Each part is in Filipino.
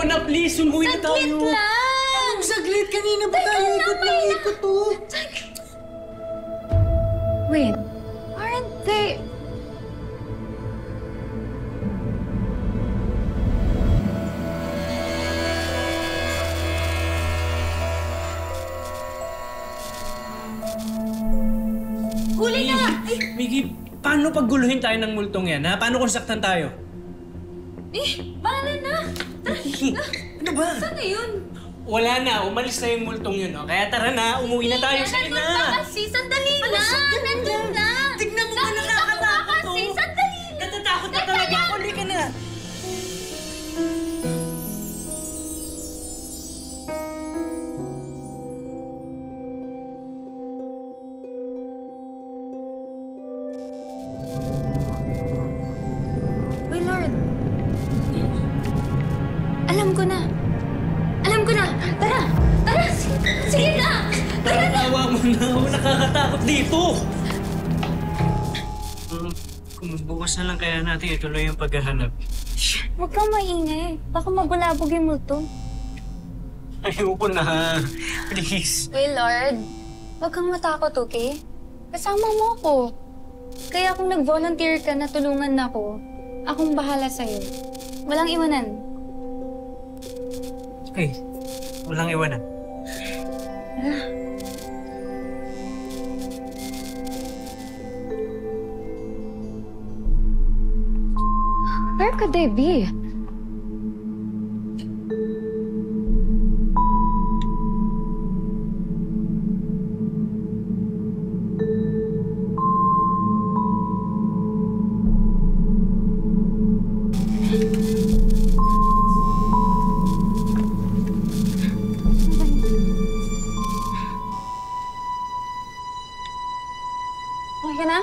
ko na, please. Umuwi na tayo. Saglit lang! Anong saglit? Kanina ba tayo ikot ng ikot to? Wait, aren't they... Huli na! Miggy, paano pagguluhin tayo ng multong yan, ha? Paano kung saktan tayo? Bahala na! Ano ba? Saan na yun? Wala na. Umalis na yung multong yun, no? Kaya tara na, umuwi na tayo. Sige na! Kasi, sandali na! Nandun na! Tignan mo ba nakakatakot to? Kasi, sandali na! Natatakot na talaga ako. Huli ka na! Uy, Lord. Alam ko na. Alam ko na. Tara! Tara! Sige na! Tara na! Awa mo na. Nakakatakot dito. Kung bukas na lang kaya natin ituloy yung paghahanap. Huwag kang maingay. Baka magulabog yung multo. Ayoko na. Please. Uy, Lord. Huwag kang matakot, okay? Kasama mo ako. Kaya kung nag-volunteer ka na tulungan ako, akong bahala sa'yo. Walang iwanan. Okay. Walang iwanan. Where could they be? Okay ka na?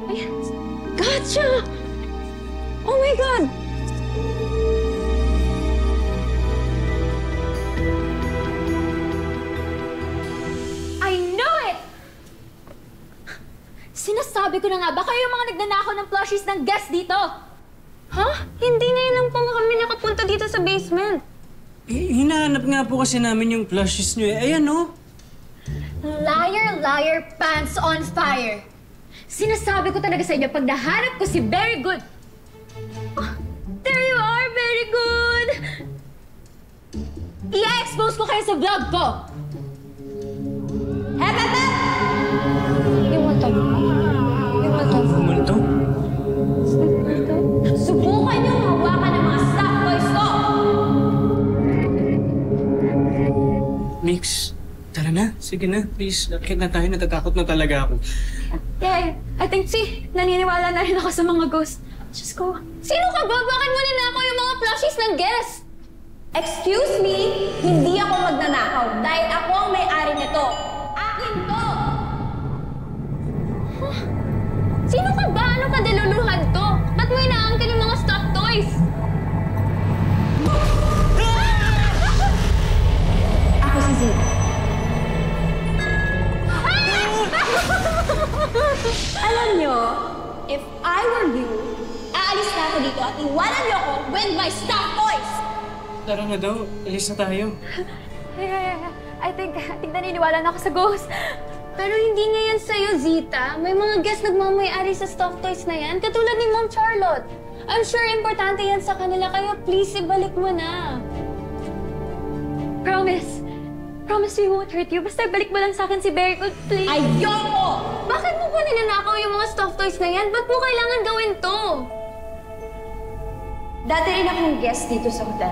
Ay, gotcha! Oh my God! I know it! Sinasabi ko na nga, baka yung mga nagnanakaw ng plushies ng guest dito. Huh? Hindi ngayon lang pa kami nakapunta dito sa basement. Hinahanap nga po kasi namin yung plushies nyo eh. Ayan, no? Liar, liar, pants on fire! Sinasabi ko talaga sa inyo, pag nahanap ko si Very Good... Oh, there you are, Very Good! I-expose ko kayo sa vlog ko! Hep, hep, hep! Yung multo. Yung multo. Multo? Subukan niyong hawakan ng mga stuff toys ko! Mix, tara na. Sige na, please. Lakit na tayo. Natatakot na talaga ako. Yeah, I think, naniniwala na rin ako sa mga ghost. Just go. Sino ka ba? Bakit mo ninakaw yung mga plushies ng guest? Excuse me, hindi ako magnanakaw dahil ako ang may-ari nito. Akin to! Huh? Sino ka ba? Ano ka diluluhan to? Ba't mo inaangkin yung mga stuffed toys? Ako si Zee. Alam nyo, if I were you, aalis na ako dito at iwanan niyo ako with my stuffed toys! Tara na daw. Alis na tayo. I think naniniwala na ako sa ghost. Pero hindi nga yan sa'yo, Zita. May mga guest nagmamayari sa stuffed toys na yan, katulad ni Mom Charlotte. I'm sure importante yan sa kanila, kaya please, ibalik mo na. Promise. Promise we won't hurt you. Basta ibalik mo lang sa akin si Very Good, please. Ayoko! Bakit mo ba ninanakaw yung mga stuffed toys na yan? Ba't mo kailangan gawin to? Dati rin akong guest dito sa hotel.